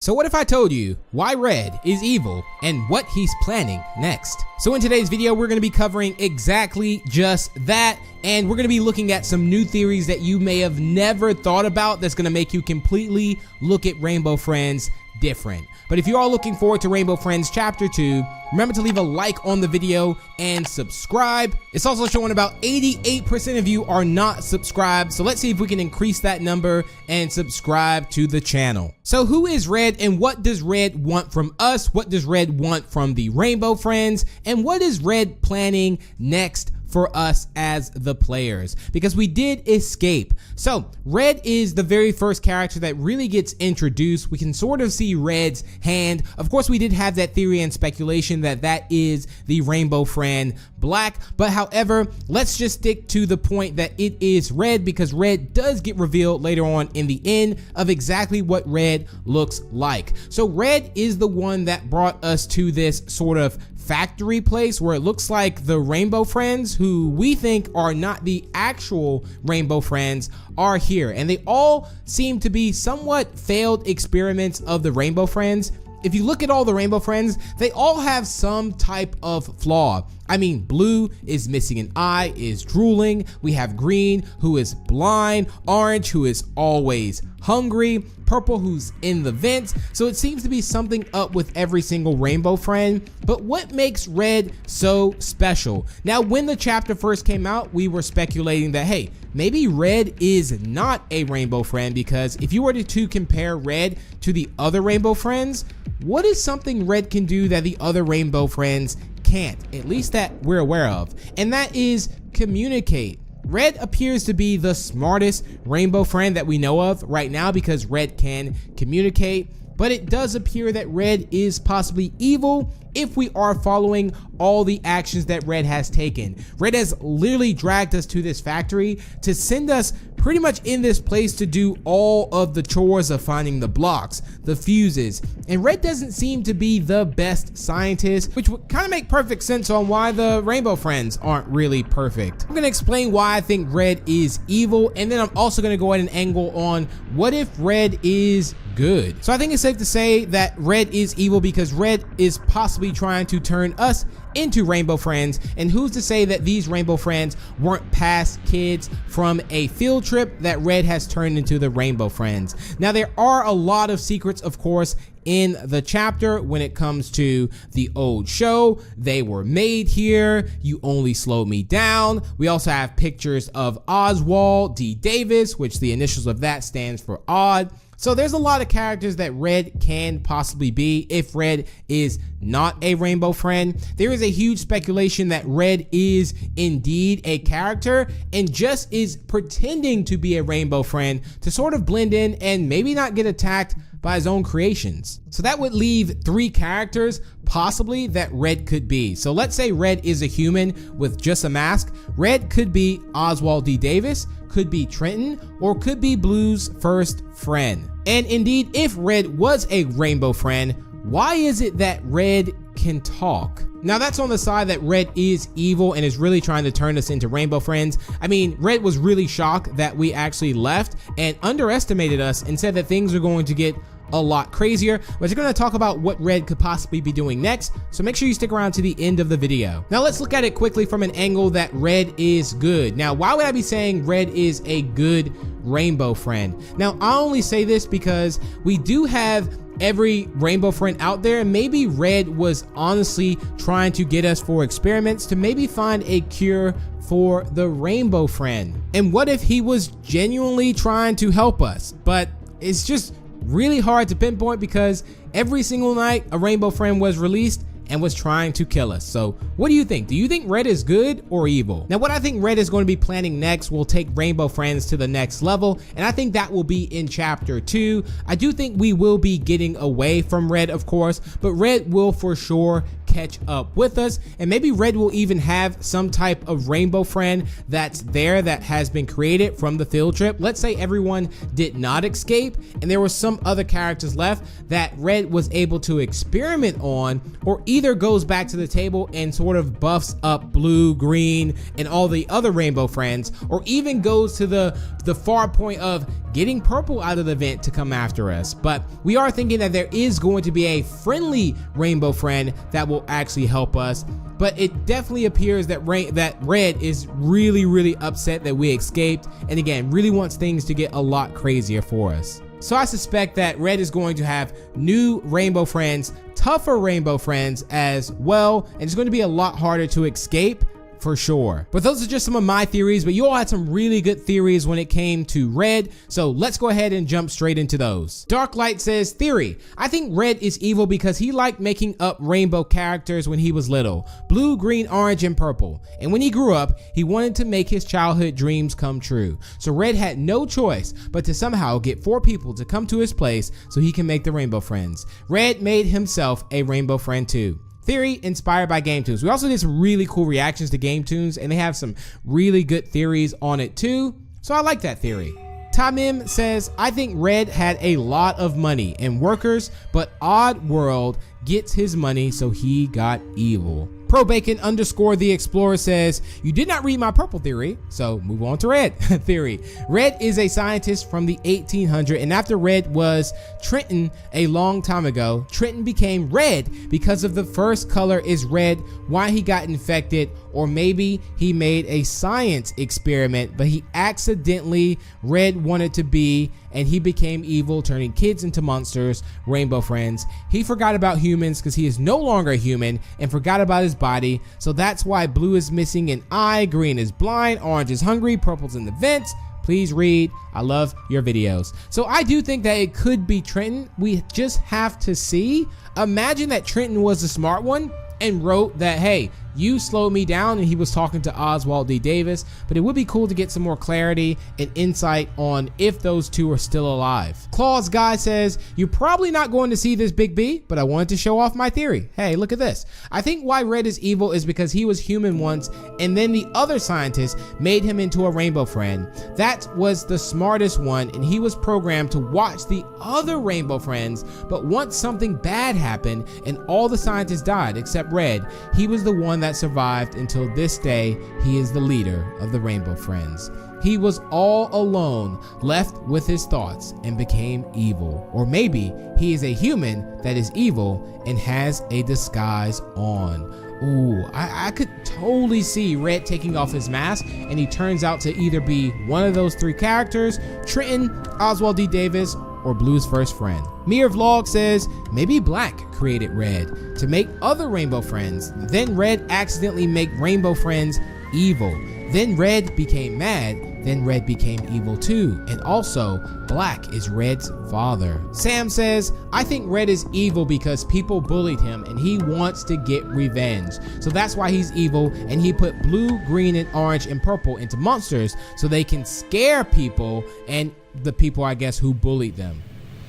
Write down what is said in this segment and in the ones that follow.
So what if I told you why Red is evil and what he's planning next? So in today's video, we're going to be covering exactly just that, and we're going to be looking at some new theories that you may have never thought about that's going to make you completely look at Rainbow Friends different. But if you are looking forward to Rainbow Friends Chapter 2, remember to leave a like on the video and subscribe. It's also showing about 88% of you are not subscribed, so let's see if we can increase that number and subscribe to the channel. So who is Red and what does Red want from us? What does Red want from the Rainbow Friends? And what is Red planning next for us as the players, because we did escape. So Red is the very first character that really gets introduced. We can sort of see Red's hand. Of course, we did have that theory and speculation that that is the Rainbow Friend Black, but however, let's just stick to the point that it is Red, because Red does get revealed later on in the end of exactly what Red looks like. So Red is the one that brought us to this sort of factory place where it looks like the Rainbow Friends, who we think are not the actual Rainbow Friends, are here, and they all seem to be somewhat failed experiments of the Rainbow Friends. If you look at all the Rainbow Friends, they all have some type of flaw. I mean, Blue is missing an eye, is drooling. We have Green, who is blind. Orange, who is always hungry. Purple, who's in the vents. So it seems to be something up with every single Rainbow Friend. But what makes Red so special? Now, when the chapter first came out, we were speculating that, hey, maybe Red is not a Rainbow Friend, because if you were to compare Red to the other Rainbow Friends, what is something Red can do that the other Rainbow Friends can't, at least that we're aware of? And that is communicate. Red appears to be the smartest Rainbow Friend that we know of right now, because Red can communicate, but it does appear that Red is possibly evil if we are following all the actions that Red has taken. Red has literally dragged us to this factory to send us pretty much in this place to do all of the chores of finding the blocks, the fuses, and Red doesn't seem to be the best scientist, which would kind of make perfect sense on why the Rainbow Friends aren't really perfect. I'm going to explain why I think Red is evil, and then I'm also going to go at an angle on what if Red is good. So I think it's safe to say that Red is evil because Red is possibly trying to turn us into Rainbow Friends, and who's to say that these Rainbow Friends weren't past kids from a field trip that Red has turned into the Rainbow Friends. Now, there are a lot of secrets, of course, in the chapter when it comes to the old show. They were made here. You only slowed me down. We also have pictures of Oswald D. Davis, which the initials of that stands for Odd. So there's a lot of characters that Red can possibly be if Red is not a Rainbow Friend. There is a huge speculation that Red is indeed a character and just is pretending to be a Rainbow Friend to sort of blend in and maybe not get attacked by his own creations. So that would leave 3 characters possibly that Red could be. So let's say Red is a human with just a mask. Red could be Oswald D. Davis, could be Trenton, or could be Blue's first friend. And indeed, if Red was a Rainbow Friend, why is it that Red can talk? Now, that's on the side that Red is evil and is really trying to turn us into Rainbow Friends. I mean, Red was really shocked that we actually left and underestimated us and said that things are going to get a lot crazier, but we're going to talk about what Red could possibly be doing next, so make sure you stick around to the end of the video. Now let's look at it quickly from an angle that Red is good. Now, why would I be saying Red is a good Rainbow Friend? Now, I only say this because we do have every Rainbow Friend out there, and maybe Red was honestly trying to get us for experiments to maybe find a cure for the Rainbow Friend. And what if he was genuinely trying to help us? But it's just really hard to pinpoint because every single night a Rainbow Friend was released and was trying to kill us. So what do you think? Do you think Red is good or evil? Now, what I think Red is going to be planning next will take Rainbow Friends to the next level, and I think that will be in chapter 2. I do think we will be getting away from Red, of course, but Red will for sure catch catch up with us, and maybe red will even have some type of rainbow friend that's there that has been created from the field trip. Let's say everyone did not escape and there were some other characters left that red was able to experiment on, or either goes back to the table and sort of buffs up blue, green, and all the other rainbow friends, or even goes to the far point of getting purple out of the vent to come after us. But we are thinking that there is going to be a friendly rainbow friend that will actually help us. But it definitely appears that red is really upset that we escaped, and again really wants things to get a lot crazier for us. So I suspect that red is going to have new rainbow friends, tougher rainbow friends as well, and it's going to be a lot harder to escape for sure. But those are just some of my theories, but you all had some really good theories when it came to red, so let's go ahead and jump straight into those. Darklight says, theory: I think red is evil because he liked making up rainbow characters when he was little, blue, green, orange, and purple, and when he grew up he wanted to make his childhood dreams come true. So red had no choice but to somehow get 4 people to come to his place so he can make the rainbow friends. Red made himself a rainbow friend too. Theory inspired by Game Tunes. We also did some really cool reactions to Game Tunes, and they have some really good theories on it too, so I like that theory. Tamim says, I think red had a lot of money and workers, but Odd World gets his money, so he got evil. ProBacon_ the Explorer says, you did not read my purple theory, so move on to red theory. Red is a scientist from the 1800s, and after red was Trenton a long time ago, Trenton became red because of the first color is red, why he got infected, or maybe he made a science experiment, but he accidentally red wanted to be, and he became evil, turning kids into monsters, rainbow friends. He forgot about humans because he is no longer human, and forgot about his body, so that's why blue is missing an eye, green is blind, orange is hungry, purple's in the vents. Please read. I love your videos. So I do think that it could be Trenton. We just have to see. Imagine that Trenton was the smart one and wrote that, hey, you slowed me down, and he was talking to Oswald D. Davis, but it would be cool to get some more clarity and insight on if those two are still alive. Claus Guy says, you're probably not going to see this BigB, but I wanted to show off my theory. Hey, look at this. I think why red is evil is because he was human once, and then the other scientist made him into a rainbow friend. That was the smartest one, and he was programmed to watch the other rainbow friends, but once something bad happened and all the scientists died except red, he was the one that survived until this day. He is the leader of the rainbow friends. He was all alone, left with his thoughts, and became evil. Or maybe he is a human that is evil and has a disguise on. Ooh, I could totally see red taking off his mask and he turns out to either be one of those 3 characters, Trenton, Oswald D. Davis, or Blue's first friend. Mir Vlog says, maybe black created red to make other rainbow friends, then red accidentally make rainbow friends evil. Then red became mad, then red became evil too, and also black is red's father. Sam says, I think red is evil because people bullied him and he wants to get revenge. So that's why he's evil, and he put blue, green, and orange and purple into monsters so they can scare people and the people, I guess, who bullied them.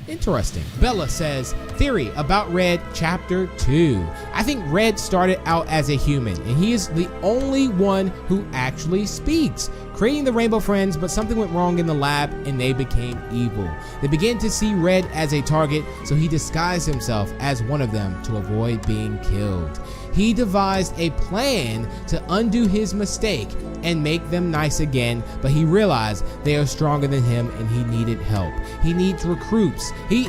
Interesting. Bella says, theory about red chapter 2. I think red started out as a human, and he is the only one who actually speaks, creating the rainbow friends, but something went wrong in the lab and they became evil. They began to see red as a target, so he disguised himself as one of them to avoid being killed. He devised a plan to undo his mistake and make them nice again, but he realized they are stronger than him and he needed help. He needs recruits. He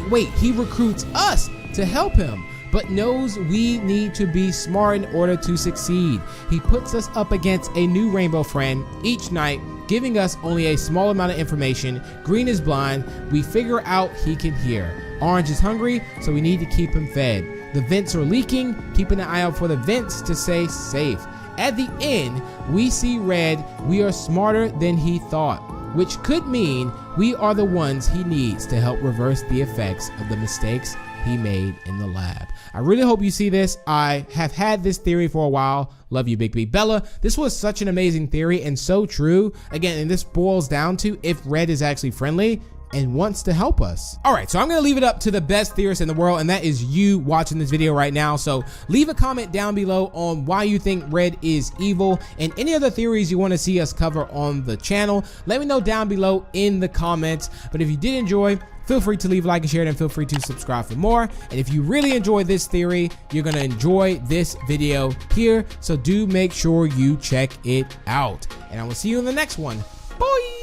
recruits us to help him, but knows we need to be smart in order to succeed. He puts us up against a new rainbow friend each night, giving us only a small amount of information. Green is blind. We figure out he can hear. Orange is hungry, so we need to keep him fed. The vents are leaking, keeping an eye out for the vents to stay safe. At the end, we see red. We are smarter than he thought, which could mean we are the ones he needs to help reverse the effects of the mistakes he made in the lab. I really hope you see this. I have had this theory for a while. Love you, BigB. Bella, this was such an amazing theory and so true. Again, and this boils down to if red is actually friendly, and wants to help us. All right, so I'm gonna leave it up to the best theorist in the world, and that is you watching this video right now. So leave a comment down below on why you think red is evil and any other theories you want to see us cover on the channel. Let me know down below in the comments. But if you did enjoy, feel free to leave a like and share it, and feel free to subscribe for more. And if you really enjoy this theory, you're gonna enjoy this video here. So do make sure you check it out. And I will see you in the next one. Bye.